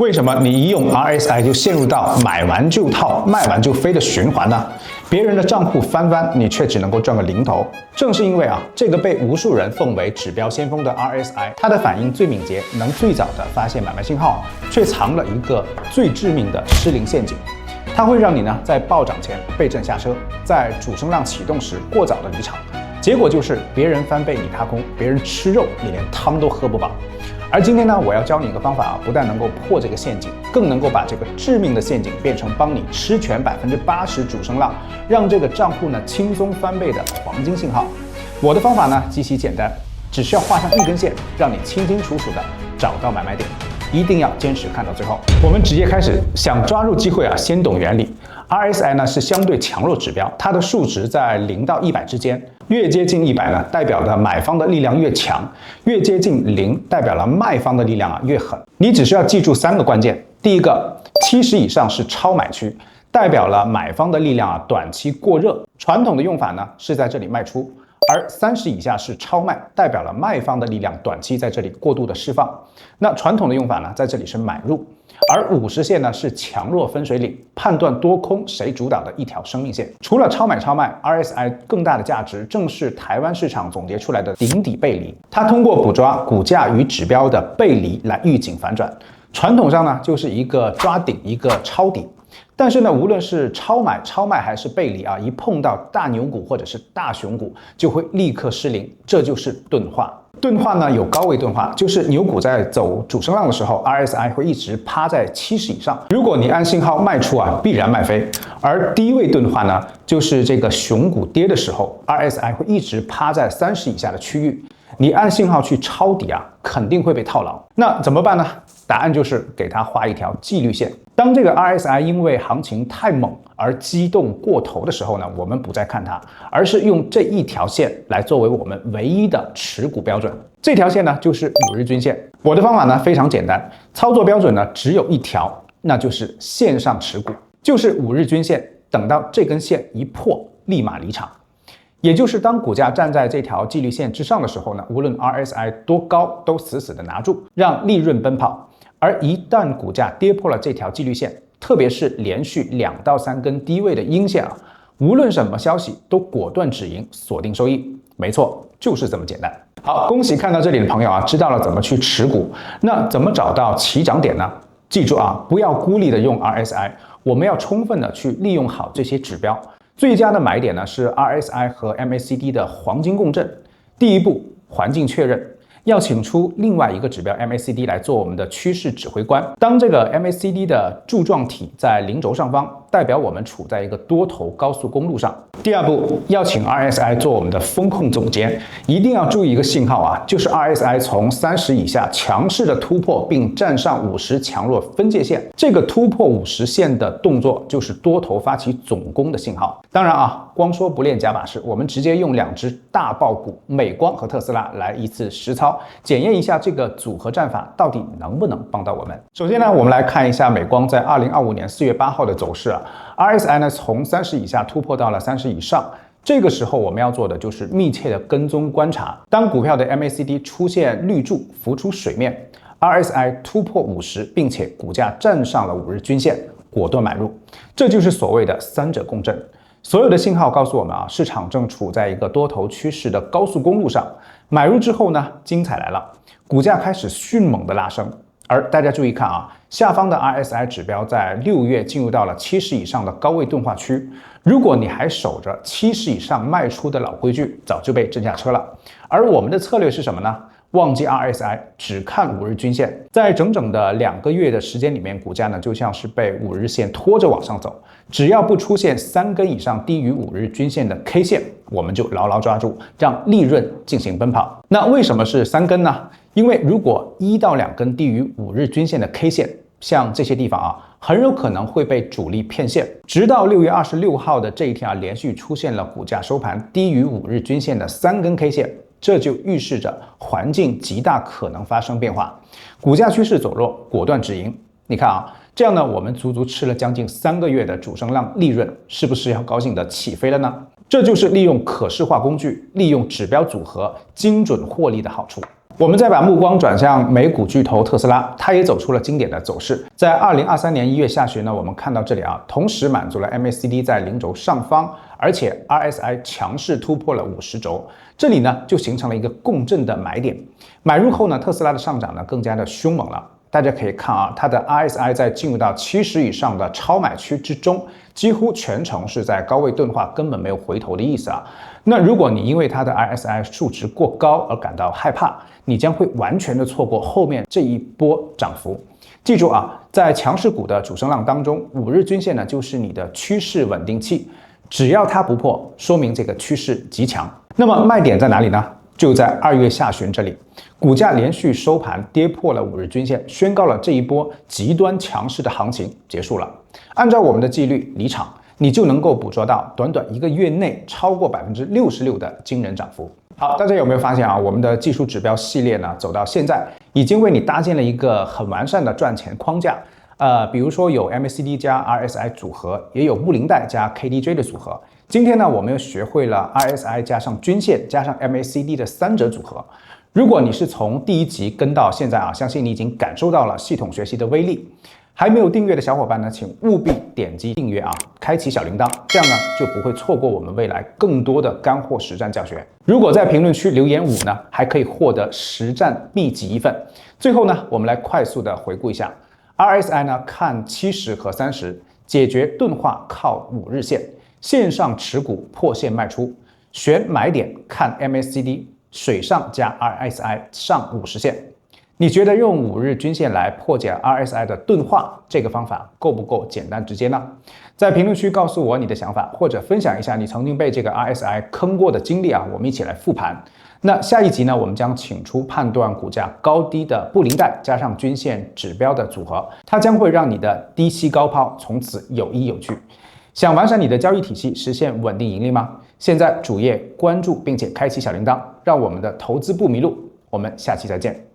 为什么你一用 RSI 就陷入到买完就套、卖完就飞的循环呢？别人的账户翻番，你却只能够赚个零头。正是因为这个被无数人奉为指标先锋的 RSI， 它的反应最敏捷，能最早的发现买卖信号，却藏了一个最致命的失灵陷阱。它会让你呢在暴涨前被震下车，在主升浪启动时过早的离场，结果就是别人翻倍你踏空，别人吃肉你连汤都喝不饱。而今天呢，我要教你一个方法不但能够破这个陷阱，更能够把这个致命的陷阱变成帮你吃全80%主升浪，让这个账户呢轻松翻倍的黄金信号。我的方法呢极其简单，只需要画上一根线，让你清清楚楚的找到买卖点。一定要坚持看到最后。我们直接开始，想抓住机会先懂原理。RSI 呢是相对强弱指标，它的数值在0到100之间，越接近100呢，代表的买方的力量越强；越接近0，代表了卖方的力量越狠。你只需要记住3个关键：第一个，70以上是超买区，代表了买方的力量短期过热，传统的用法呢是在这里卖出。而30以下是超卖，代表了卖方的力量短期在这里过度的释放。那传统的用法呢，在这里是买入。而50线呢是强弱分水岭，判断多空谁主导的一条生命线。除了超买超卖 ，RSI 更大的价值正是台湾市场总结出来的顶底背离。它通过捕抓股价与指标的背离来预警反转。传统上呢就是一个抓顶，一个抄底。但是呢，无论是超买、超卖还是背离一碰到大牛股或者是大熊股，就会立刻失灵，这就是钝化。钝化呢有高位钝化，就是牛股在走主升浪的时候 ，RSI 会一直趴在70以上。如果你按信号卖出必然卖飞。而低位钝化呢，就是这个熊股跌的时候 ，RSI 会一直趴在30以下的区域。你按信号去抄底肯定会被套牢。那怎么办呢？答案就是给它画一条纪律线。当这个 RSI 因为行情太猛而激动过头的时候呢，我们不再看它，而是用这一条线来作为我们唯一的持股标准。这条线呢就是5日均线。我的方法呢非常简单，操作标准呢只有一条，那就是线上持股，就是5日均线，等到这根线一破，立马离场。也就是当股价站在这条纪律线之上的时候呢，无论 RSI 多高，都死死的拿住，让利润奔跑。而一旦股价跌破了这条纪律线，特别是连续2到3根低位的阴线无论什么消息都果断止盈，锁定收益。没错，就是这么简单。好，恭喜看到这里的朋友知道了怎么去持股。那怎么找到起涨点呢？记住不要孤立的用 RSI， 我们要充分的去利用好这些指标。最佳的买点呢是 RSI 和 MACD 的黄金共振。第一步，环境确认。要请出另外一个指标 MACD 来做我们的趋势指挥官。当这个 MACD 的柱状体在0轴上方，代表我们处在一个多头高速公路上。第二步，要请 RSI 做我们的风控总监，一定要注意一个信号就是 RSI 从30以下强势的突破并站上50强弱分界线。这个突破50线的动作就是多头发起总攻的信号。当然光说不练假把式，我们直接用2只大爆股美光和特斯拉来一次实操，检验一下这个组合战法到底能不能帮到我们。首先呢，我们来看一下美光在2025年4月8号的走势RSI 呢从30以下突破到了30以上。这个时候我们要做的就是密切的跟踪观察。当股票的 MACD 出现绿柱浮出水面， RSI 突破50，并且股价站上了5日均线，果断买入。这就是所谓的3者共振。所有的信号告诉我们市场正处在一个多头趋势的高速公路上。买入之后呢，精彩来了，股价开始迅猛的拉升。而大家注意看下方的 RSI 指标在6月进入到了70以上的高位钝化区。如果你还守着70以上卖出的老规矩，早就被震下车了。而我们的策略是什么呢？忘记 RSI， 只看5日均线。在整整的2个月的时间里面，股价呢就像是被5日线拖着往上走。只要不出现3根以上低于5日均线的 K 线，我们就牢牢抓住，让利润进行奔跑。那为什么是3根呢？因为如果1到2根低于5日均线的 K 线，像这些地方很有可能会被主力骗线。直到6月26号的这一天连续出现了股价收盘低于5日均线的3根 K 线，这就预示着环境极大可能发生变化，股价趋势走弱，果断止盈。你看这样呢，我们足足吃了将近3个月的主升浪利润，是不是要高兴的起飞了呢？这就是利用可视化工具，利用指标组合精准获利的好处。我们再把目光转向美股巨头特斯拉，它也走出了经典的走势。在2023年1月下旬呢，我们看到这里啊，同时满足了 MACD 在零轴上方，而且 RSI 强势突破了50轴，这里呢就形成了一个共振的买点。买入后呢，特斯拉的上涨呢更加的凶猛了。大家可以看啊，它的 RSI 在进入到70以上的超买区之中，几乎全程是在高位钝化，根本没有回头的意思啊。那如果你因为它的 RSI 数值过高而感到害怕，你将会完全的错过后面这一波涨幅。记住啊，在强势股的主升浪当中，5日均线呢就是你的趋势稳定器，只要它不破，说明这个趋势极强。那么卖点在哪里呢？就在2月下旬这里，股价连续收盘跌破了5日均线，宣告了这一波极端强势的行情结束了。按照我们的纪律离场，你就能够捕捉到短短1个月内超过66%的惊人涨幅。好，大家有没有发现啊？我们的技术指标系列呢，走到现在已经为你搭建了一个很完善的赚钱框架。比如说有 MACD 加 RSI 组合，也有布林带加 KDJ 的组合。今天呢，我们又学会了 RSI 加上均线加上 MACD 的3者组合。如果你是从第1集跟到现在啊，相信你已经感受到了系统学习的威力。还没有订阅的小伙伴呢，请务必点击订阅啊，开启小铃铛，这样呢就不会错过我们未来更多的干货实战教学。如果在评论区留言5呢，还可以获得实战秘籍1份。最后呢，我们来快速的回顾一下 RSI 呢，看70和30，解决钝化靠5日线，线上持股破线卖出，选买点看 MACD， 水上加 RSI 上50线。你觉得用5日均线来破解 RSI 的钝化，这个方法够不够简单直接呢？在评论区告诉我你的想法，或者分享一下你曾经被这个 RSI 坑过的经历啊，我们一起来复盘。那下一集呢，我们将请出判断股价高低的布林带加上均线指标的组合，它将会让你的低吸高抛从此有依有据。想完善你的交易体系，实现稳定盈利吗？现在主页关注并且开启小铃铛，让我们的投资不迷路。我们下期再见。